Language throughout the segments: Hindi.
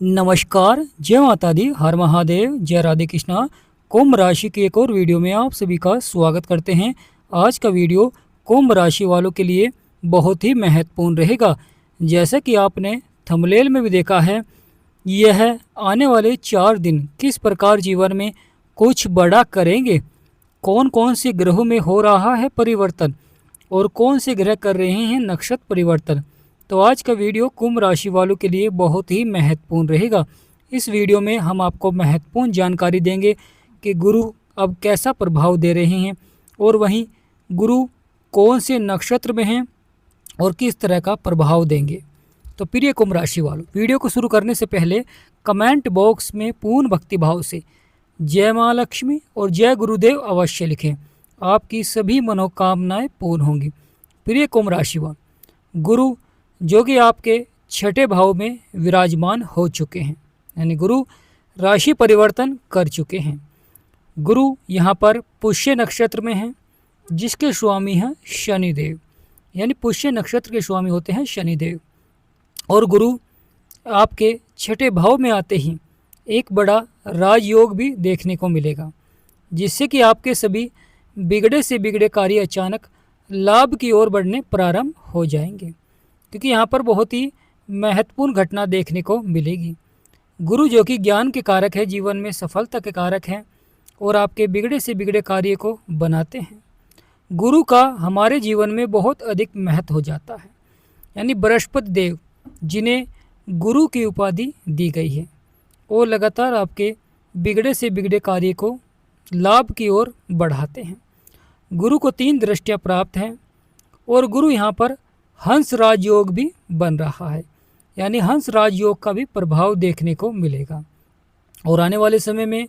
नमस्कार, जय माता दी, हर महादेव, जय राधे कृष्णा। कुंभ राशि की एक और वीडियो में आप सभी का स्वागत करते हैं। आज का वीडियो कुंभ राशि वालों के लिए बहुत ही महत्वपूर्ण रहेगा। जैसा कि आपने थंबनेल में भी देखा है, यह आने वाले 4 दिन किस प्रकार जीवन में कुछ बड़ा करेंगे। कौन कौन से ग्रहों में हो रहा है परिवर्तन और कौन से ग्रह कर रहे हैं नक्षत्र परिवर्तन। तो आज का वीडियो कुंभ राशि वालों के लिए बहुत ही महत्वपूर्ण रहेगा। इस वीडियो में हम आपको महत्वपूर्ण जानकारी देंगे कि गुरु अब कैसा प्रभाव दे रहे हैं और वहीं गुरु कौन से नक्षत्र में हैं और किस तरह का प्रभाव देंगे। तो प्रिय कुंभ राशि वालों, वीडियो को शुरू करने से पहले कमेंट बॉक्स में पूर्ण भक्ति भाव से जय माँ लक्ष्मी और जय गुरुदेव अवश्य लिखें। आपकी सभी मनोकामनाएं पूर्ण होंगी। प्रिय कुंभ राशि वालों, गुरु जो कि आपके 6ठे भाव में विराजमान हो चुके हैं, यानी गुरु राशि परिवर्तन कर चुके हैं। गुरु यहाँ पर पुष्य नक्षत्र में हैं, जिसके स्वामी हैं शनिदेव, यानी पुष्य नक्षत्र के स्वामी होते हैं शनिदेव। और गुरु आपके 6ठे भाव में आते ही एक बड़ा राजयोग भी देखने को मिलेगा, जिससे कि आपके सभी बिगड़े से बिगड़े कार्य अचानक लाभ की ओर बढ़ने प्रारंभ हो जाएंगे, क्योंकि यहाँ पर बहुत ही महत्वपूर्ण घटना देखने को मिलेगी। गुरु जो कि ज्ञान के कारक है, जीवन में सफलता के कारक हैं और आपके बिगड़े से बिगड़े कार्य को बनाते हैं। गुरु का हमारे जीवन में बहुत अधिक महत्व हो जाता है, यानी बृहस्पति देव जिन्हें गुरु की उपाधि दी गई है, वो लगातार आपके बिगड़े से बिगड़े कार्य को लाभ की ओर बढ़ाते हैं। गुरु को 3 दृष्टियाँ प्राप्त हैं और गुरु यहाँ पर हंस राजयोग भी बन रहा है, यानी हंस राजयोग का भी प्रभाव देखने को मिलेगा। और आने वाले समय में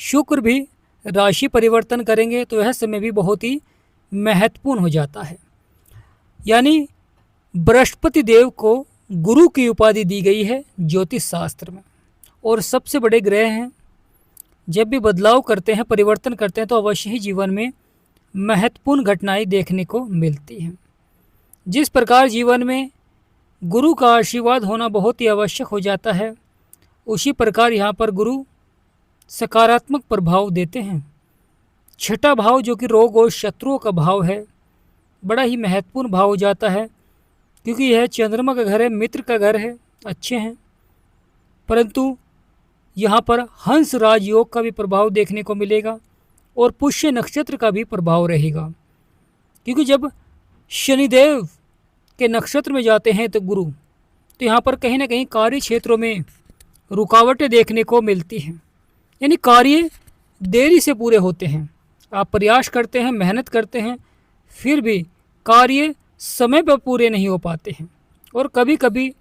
शुक्र भी राशि परिवर्तन करेंगे, तो यह समय भी बहुत ही महत्वपूर्ण हो जाता है। यानी बृहस्पति देव को गुरु की उपाधि दी गई है ज्योतिष शास्त्र में, और सबसे बड़े ग्रह हैं। जब भी बदलाव करते हैं, परिवर्तन करते हैं, तो अवश्य ही जीवन में महत्वपूर्ण घटनाएं देखने को मिलती हैं। जिस प्रकार जीवन में गुरु का आशीर्वाद होना बहुत ही आवश्यक हो जाता है, उसी प्रकार यहाँ पर गुरु सकारात्मक प्रभाव देते हैं। 6ठा भाव जो कि रोग और शत्रुओं का भाव है, बड़ा ही महत्वपूर्ण भाव हो जाता है, क्योंकि यह चंद्रमा का घर है, मित्र का घर है, अच्छे हैं। परंतु यहाँ पर हंस राजयोग का भी प्रभाव देखने को मिलेगा और पुष्य नक्षत्र का भी प्रभाव रहेगा, क्योंकि जब शनिदेव के नक्षत्र में जाते हैं तो गुरु, तो यहाँ पर कहीं ना कहीं कार्य क्षेत्रों में रुकावटें देखने को मिलती हैं, यानी कार्य देरी से पूरे होते हैं। आप प्रयास करते हैं, मेहनत करते हैं, फिर भी कार्य समय पर पूरे नहीं हो पाते हैं, और कभी कभी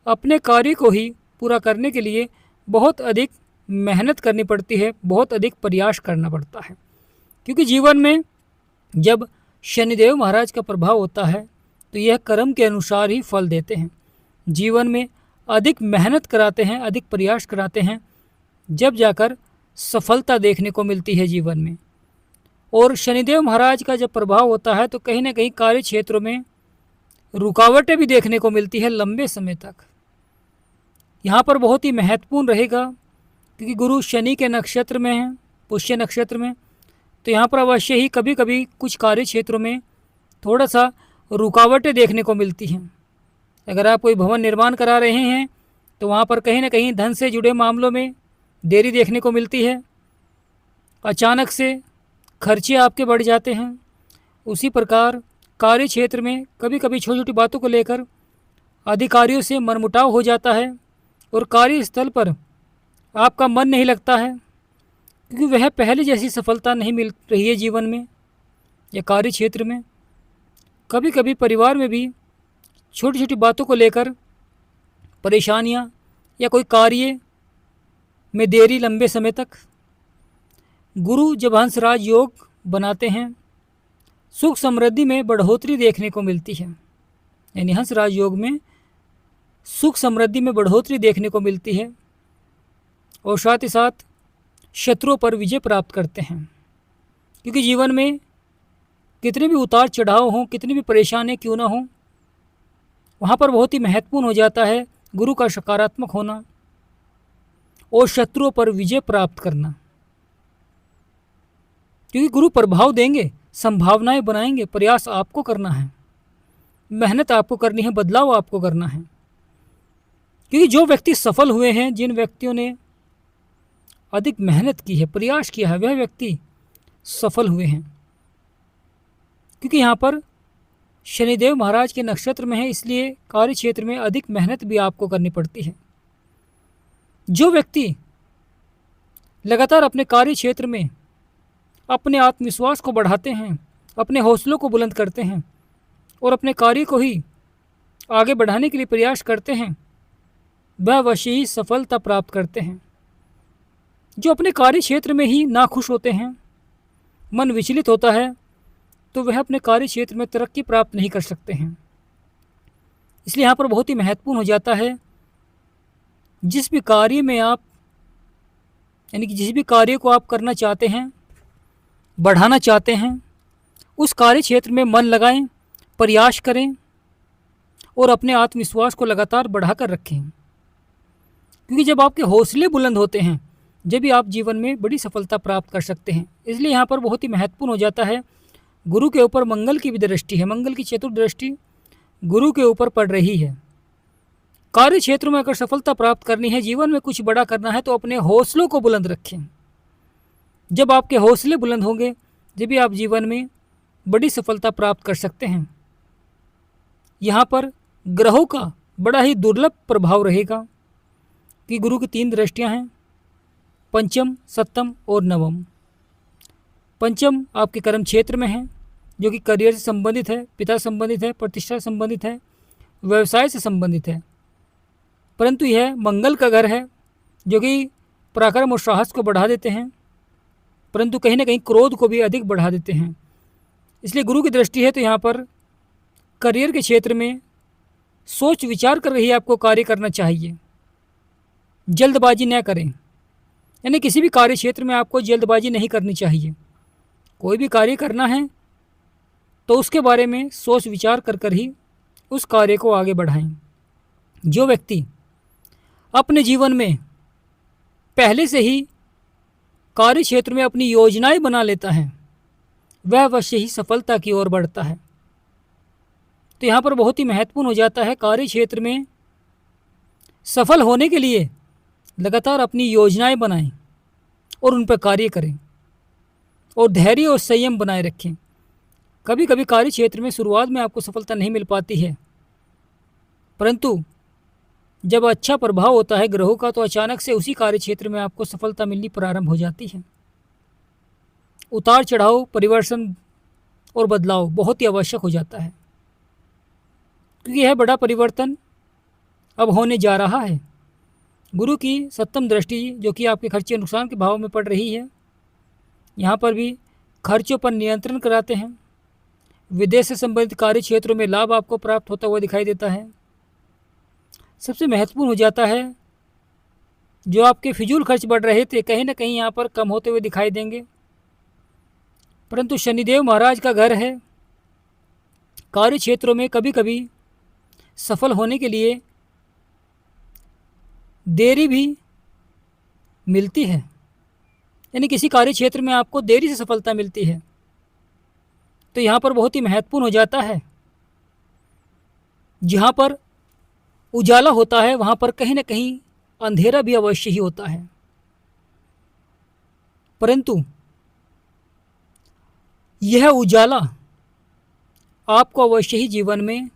अपने कार्य को ही पूरा करने के लिए बहुत अधिक मेहनत करनी पड़ती है, बहुत अधिक प्रयास करना पड़ता है। क्योंकि जीवन में जब शनिदेव महाराज का प्रभाव होता है, तो यह कर्म के अनुसार ही फल देते हैं। जीवन में अधिक मेहनत कराते हैं, अधिक प्रयास कराते हैं, जब जाकर सफलता देखने को मिलती है जीवन में। और शनिदेव महाराज का जब प्रभाव होता है, तो कहीं ना कहीं कार्य क्षेत्रों में रुकावटें भी देखने को मिलती है लंबे समय तक। यहाँ पर बहुत ही महत्वपूर्ण रहेगा, क्योंकि गुरु शनि के नक्षत्र में हैं, पुष्य नक्षत्र में, तो यहाँ पर अवश्य ही कभी कभी कुछ कार्य क्षेत्रों में थोड़ा सा रुकावटें देखने को मिलती हैं। अगर आप कोई भवन निर्माण करा रहे हैं, तो वहाँ पर कहीं ना कहीं धन से जुड़े मामलों में देरी देखने को मिलती है, अचानक से खर्चे आपके बढ़ जाते हैं। उसी प्रकार कार्य क्षेत्र में कभी कभी छोटी छोटी बातों को लेकर अधिकारियों से मनमुटाव हो जाता है और कार्यस्थल पर आपका मन नहीं लगता है, क्योंकि वह पहले जैसी सफलता नहीं मिल रही है जीवन में या कार्य क्षेत्र में। कभी कभी परिवार में भी छोटी छोटी बातों को लेकर परेशानियां या कोई कार्य में देरी लंबे समय तक। गुरु जब हंसराज योग बनाते हैं, सुख समृद्धि में बढ़ोतरी देखने को मिलती है, यानी हंसराज योग में सुख समृद्धि में बढ़ोतरी देखने को मिलती है, और साथ ही साथ शत्रुओं पर विजय प्राप्त करते हैं। क्योंकि जीवन में कितने भी उतार चढ़ाव हों, कितनी भी परेशानी क्यों ना हो, वहाँ पर बहुत ही महत्वपूर्ण हो जाता है गुरु का सकारात्मक होना, और शत्रुओं पर विजय प्राप्त करना। क्योंकि गुरु प्रभाव देंगे, संभावनाएं बनाएंगे, प्रयास आपको करना है, मेहनत आपको करनी है, बदलाव आपको करना है। क्योंकि जो व्यक्ति सफल हुए हैं, जिन व्यक्तियों ने अधिक मेहनत की है, प्रयास किया है, वह व्यक्ति सफल हुए हैं। क्योंकि यहाँ पर शनिदेव महाराज के नक्षत्र में है, इसलिए कार्य क्षेत्र में अधिक मेहनत भी आपको करनी पड़ती है। जो व्यक्ति लगातार अपने कार्य क्षेत्र में अपने आत्मविश्वास को बढ़ाते हैं, अपने हौसलों को बुलंद करते हैं और अपने कार्य को ही आगे बढ़ाने के लिए प्रयास करते हैं, वह अवश्य ही सफलता प्राप्त करते हैं। जो अपने कार्य क्षेत्र में ही नाखुश होते हैं, मन विचलित होता है, तो वह अपने कार्य क्षेत्र में तरक्की प्राप्त नहीं कर सकते हैं। इसलिए यहाँ पर बहुत ही महत्वपूर्ण हो जाता है, जिस भी कार्य में आप यानी कि जिस भी कार्य को आप करना चाहते हैं, बढ़ाना चाहते हैं, उस कार्य क्षेत्र में मन लगाएं, प्रयास करें और अपने आत्मविश्वास को लगातार बढ़ाकर रखें। क्योंकि जब आपके हौसले बुलंद होते हैं, जब भी आप जीवन में बड़ी सफलता प्राप्त कर सकते हैं। इसलिए यहाँ पर बहुत ही महत्वपूर्ण हो जाता है, गुरु के ऊपर मंगल की भी दृष्टि है, मंगल की चतुर्दृष्टि गुरु के ऊपर पड़ रही है। कार्य क्षेत्र में अगर सफलता प्राप्त करनी है, जीवन में कुछ बड़ा करना है, तो अपने हौसलों को बुलंद रखें। जब आपके हौसले बुलंद होंगे, जब भी आप जीवन में बड़ी सफलता प्राप्त कर सकते हैं। यहाँ पर ग्रहों का बड़ा ही दुर्लभ प्रभाव रहेगा कि गुरु की 3 दृष्टियाँ हैं, पंचम, सप्तम और नवम। पंचम आपके कर्म क्षेत्र में है, जो कि करियर से संबंधित है, पिता संबंधित है, प्रतिष्ठा संबंधित है, व्यवसाय से संबंधित है। परंतु यह मंगल का घर है, जो कि पराक्रम और साहस को बढ़ा देते हैं, परंतु कहीं ना कहीं क्रोध को भी अधिक बढ़ा देते हैं। इसलिए गुरु की दृष्टि है, तो यहाँ पर करियर के क्षेत्र में सोच विचार कर रही आपको कार्य करना चाहिए, जल्दबाजी न करें। यानी किसी भी कार्य क्षेत्र में आपको जल्दबाजी नहीं करनी चाहिए। कोई भी कार्य करना है तो उसके बारे में सोच विचार कर ही उस कार्य को आगे बढ़ाएं। जो व्यक्ति अपने जीवन में पहले से ही कार्य क्षेत्र में अपनी योजनाएं बना लेता है, वह अवश्य ही सफलता की ओर बढ़ता है। तो यहाँ पर बहुत ही महत्वपूर्ण हो जाता है, कार्य क्षेत्र में सफल होने के लिए लगातार अपनी योजनाएं बनाएं और उन पर कार्य करें और धैर्य और संयम बनाए रखें। कभी कभी कार्य क्षेत्र में शुरुआत में आपको सफलता नहीं मिल पाती है, परंतु जब अच्छा प्रभाव होता है ग्रहों का, तो अचानक से उसी कार्य क्षेत्र में आपको सफलता मिलनी प्रारंभ हो जाती है। उतार चढ़ाव, परिवर्तन और बदलाव बहुत ही आवश्यक हो जाता है, क्योंकि यह बड़ा परिवर्तन अब होने जा रहा है। गुरु की सप्तम दृष्टि, जो कि आपके खर्चे नुकसान के भाव में पड़ रही है, यहाँ पर भी खर्चों पर नियंत्रण कराते हैं। विदेश से संबंधित कार्य क्षेत्रों में लाभ आपको प्राप्त होता हुआ दिखाई देता है। सबसे महत्वपूर्ण हो जाता है, जो आपके फिजूल खर्च बढ़ रहे थे, कहीं ना कहीं यहाँ पर कम होते हुए दिखाई देंगे। परंतु शनिदेव महाराज का घर है, कार्य क्षेत्रों में कभी कभी सफल होने के लिए देरी भी मिलती है। यानी किसी कार्य क्षेत्र में आपको देरी से सफलता मिलती है, तो यहाँ पर बहुत ही महत्वपूर्ण हो जाता है, जहाँ पर उजाला होता है वहाँ पर कहीं ना कहीं अंधेरा भी अवश्य ही होता है। परंतु यह उजाला आपको अवश्य ही जीवन में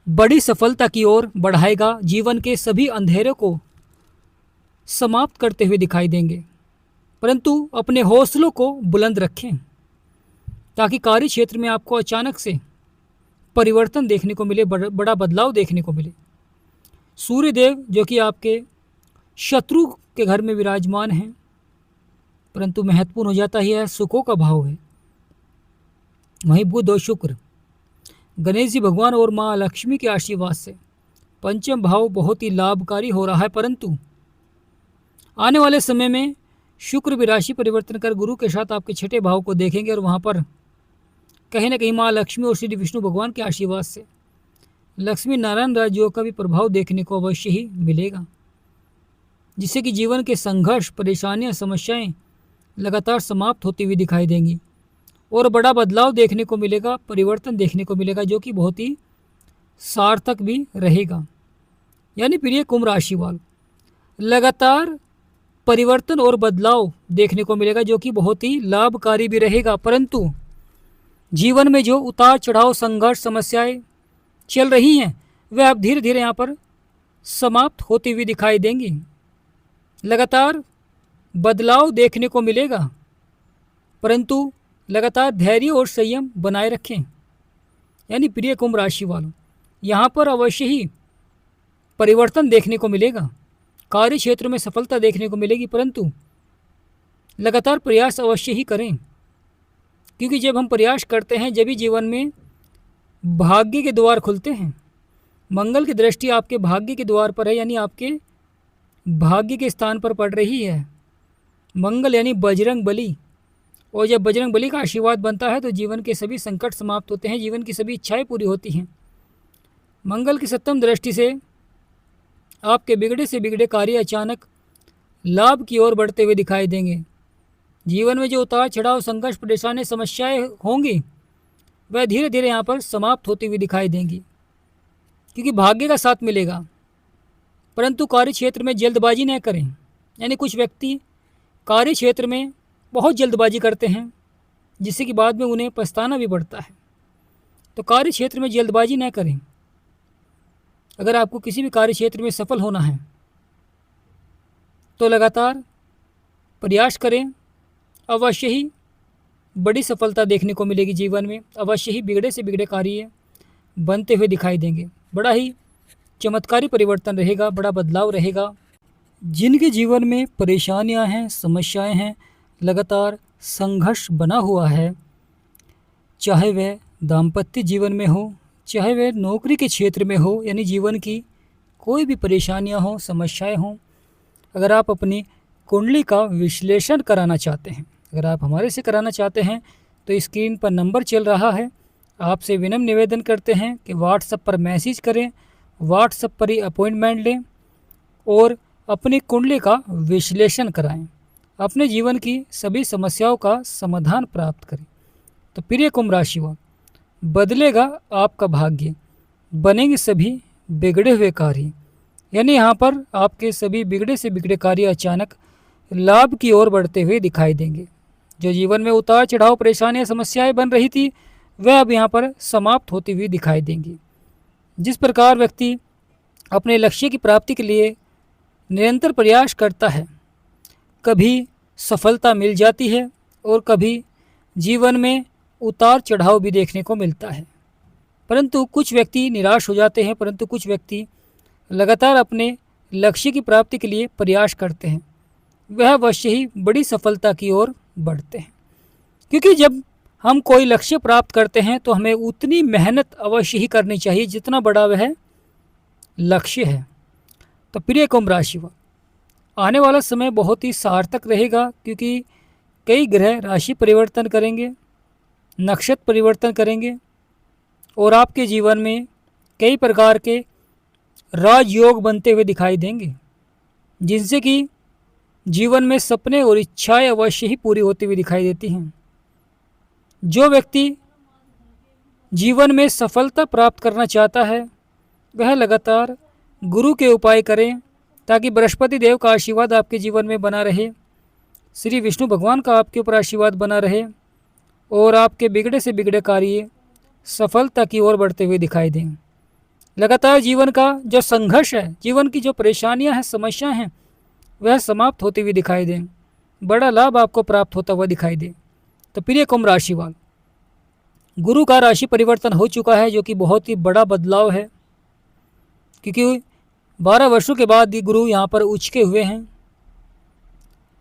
बड़ी सफलता की ओर बढ़ाएगा, जीवन के सभी अंधेरे को समाप्त करते हुए दिखाई देंगे। परंतु अपने हौसलों को बुलंद रखें, ताकि कार्य क्षेत्र में आपको अचानक से परिवर्तन देखने को मिले, बड़ा बदलाव देखने को मिले। सूर्यदेव, जो कि आपके शत्रु के घर में विराजमान हैं, परंतु महत्वपूर्ण हो जाता है, सुखों का भाव है। वहीं बुध और शुक्र, गणेश जी भगवान और माँ लक्ष्मी के आशीर्वाद से पंचम भाव बहुत ही लाभकारी हो रहा है। परंतु आने वाले समय में शुक्र भी राशि परिवर्तन कर गुरु के साथ आपके छठे भाव को देखेंगे, और वहाँ पर कहीं ना कहीं माँ लक्ष्मी और श्री विष्णु भगवान के आशीर्वाद से लक्ष्मी नारायण राजयोग का भी प्रभाव देखने को अवश्य ही मिलेगा। जिससे कि जीवन के संघर्ष, परेशानियां, समस्याएं लगातार समाप्त होती हुई दिखाई देंगी और बड़ा बदलाव देखने को मिलेगा, परिवर्तन देखने को मिलेगा, जो कि बहुत ही सार्थक भी रहेगा। यानी प्रिय कुंभ राशि वालों, लगातार परिवर्तन और बदलाव देखने को मिलेगा, जो कि बहुत ही लाभकारी भी रहेगा। परंतु जीवन में जो उतार चढ़ाव, संघर्ष, समस्याएं चल रही हैं, वह अब धीरे धीरे यहाँ पर समाप्त होती हुई दिखाई देंगी। लगातार बदलाव देखने को मिलेगा, परंतु लगातार धैर्य और संयम बनाए रखें। यानी प्रिय कुंभ राशि वालों, यहाँ पर अवश्य ही परिवर्तन देखने को मिलेगा, कार्य क्षेत्र में सफलता देखने को मिलेगी, परंतु लगातार प्रयास अवश्य ही करें, क्योंकि जब हम प्रयास करते हैं जब ही जीवन में भाग्य के द्वार खुलते हैं। मंगल की दृष्टि आपके भाग्य के द्वार पर है, यानी आपके भाग्य के स्थान पर पड़ रही है। मंगल यानी बजरंग बली, और जब बजरंग बली का आशीर्वाद बनता है तो जीवन के सभी संकट समाप्त होते हैं, जीवन की सभी इच्छाएं पूरी होती हैं। मंगल की सप्तम दृष्टि से आपके बिगड़े से बिगड़े कार्य अचानक लाभ की ओर बढ़ते हुए दिखाई देंगे। जीवन में जो उतार चढ़ाव, संघर्ष, परेशानी, समस्याएं होंगी, वह धीरे धीरे यहाँ पर समाप्त होती हुई दिखाई देंगी, क्योंकि भाग्य का साथ मिलेगा। परंतु कार्य क्षेत्र में जल्दबाजी न करें। यानी कुछ व्यक्ति कार्य क्षेत्र में बहुत जल्दबाजी करते हैं, जिससे कि बाद में उन्हें पछताना भी पड़ता है। तो कार्य क्षेत्र में जल्दबाजी न करें। अगर आपको किसी भी कार्य क्षेत्र में सफल होना है तो लगातार प्रयास करें, अवश्य ही बड़ी सफलता देखने को मिलेगी। जीवन में अवश्य ही बिगड़े से बिगड़े कार्य बनते हुए दिखाई देंगे। बड़ा ही चमत्कारी परिवर्तन रहेगा, बड़ा बदलाव रहेगा। जिनके जीवन में परेशानियां हैं, समस्याएं हैं, लगातार संघर्ष बना हुआ है, चाहे वह दाम्पत्य जीवन में हो, चाहे वह नौकरी के क्षेत्र में हो, यानी जीवन की कोई भी परेशानियां हो, समस्याएं हों, अगर आप अपनी कुंडली का विश्लेषण कराना चाहते हैं, अगर आप हमारे से कराना चाहते हैं, तो स्क्रीन पर नंबर चल रहा है। आपसे विनम्र निवेदन करते हैं कि व्हाट्सएप पर मैसेज करें, व्हाट्सएप पर ही अपॉइंटमेंट लें और अपनी कुंडली का विश्लेषण कराएं, अपने जीवन की सभी समस्याओं का समाधान प्राप्त करें। तो प्रिय कुंभ राशि वालों, बदलेगा आपका भाग्य, बनेंगे सभी बिगड़े हुए कार्य। यानी यहाँ पर आपके सभी बिगड़े से बिगड़े कार्य अचानक लाभ की ओर बढ़ते हुए दिखाई देंगे। जो जीवन में उतार चढ़ाव, परेशानियां, समस्याएं बन रही थी, वह अब यहाँ पर समाप्त होती हुई दिखाई देंगी। जिस प्रकार व्यक्ति अपने लक्ष्य की प्राप्ति के लिए निरंतर प्रयास करता है, कभी सफलता मिल जाती है और कभी जीवन में उतार चढ़ाव भी देखने को मिलता है। परंतु कुछ व्यक्ति निराश हो जाते हैं, परंतु कुछ व्यक्ति लगातार अपने लक्ष्य की प्राप्ति के लिए प्रयास करते हैं, वह अवश्य ही बड़ी सफलता की ओर बढ़ते हैं। क्योंकि जब हम कोई लक्ष्य प्राप्त करते हैं तो हमें उतनी मेहनत अवश्य ही करनी चाहिए जितना बड़ा वह लक्ष्य है। तो प्रिय कुंभ राशि वालों, आने वाला समय बहुत ही सार्थक रहेगा, क्योंकि कई ग्रह राशि परिवर्तन करेंगे, नक्षत्र परिवर्तन करेंगे और आपके जीवन में कई प्रकार के राजयोग बनते हुए दिखाई देंगे, जिनसे कि जीवन में सपने और इच्छाएं अवश्य ही पूरी होती हुई दिखाई देती हैं। जो व्यक्ति जीवन में सफलता प्राप्त करना चाहता है, वह लगातार गुरु के उपाय करें, ताकि बृहस्पति देव का आशीर्वाद आपके जीवन में बना रहे, श्री विष्णु भगवान का आपके ऊपर आशीर्वाद बना रहे और आपके बिगड़े से बिगड़े कार्य सफलता की ओर बढ़ते हुए दिखाई दें। लगातार जीवन का जो संघर्ष है, जीवन की जो परेशानियां हैं, समस्याएं हैं, वह समाप्त होती हुई दिखाई दें, बड़ा लाभ आपको प्राप्त होता हुआ दिखाई दे। तो प्रिय कुंभ राशि वालों, गुरु का राशि परिवर्तन हो चुका है, जो कि बहुत ही बड़ा बदलाव है, क्योंकि 12 वर्षों के बाद ये गुरु यहाँ पर उचके हुए हैं।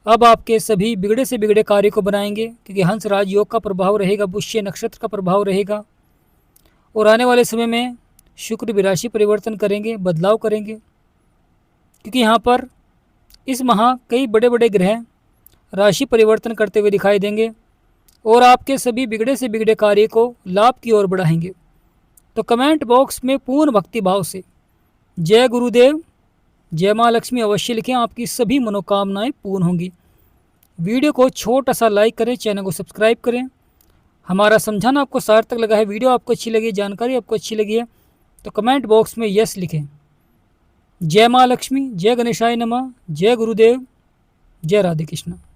अब आपके सभी बिगड़े से बिगड़े कार्य को बनाएंगे, क्योंकि हंस राज योग का प्रभाव रहेगा, पुष्य नक्षत्र का प्रभाव रहेगा और आने वाले समय में शुक्र भी राशि परिवर्तन करेंगे, बदलाव करेंगे, क्योंकि यहाँ पर इस माह कई बड़े बड़े ग्रह राशि परिवर्तन करते हुए दिखाई देंगे और आपके सभी बिगड़े से बिगड़े कार्य को लाभ की ओर बढ़ाएंगे। तो कमेंट बॉक्स में पूर्ण भक्ति भाव से जय गुरुदेव, जय माँ लक्ष्मी अवश्य लिखें, आपकी सभी मनोकामनाएं पूर्ण होंगी। वीडियो को छोटा सा लाइक करें, चैनल को सब्सक्राइब करें। हमारा समझाना आपको सार्थक लगा है, वीडियो आपको अच्छी लगी, जानकारी आपको अच्छी लगी है तो कमेंट बॉक्स में यस लिखें। जय माँ लक्ष्मी, जय गणेशाय नमः, जय गुरुदेव, जय राधे कृष्ण।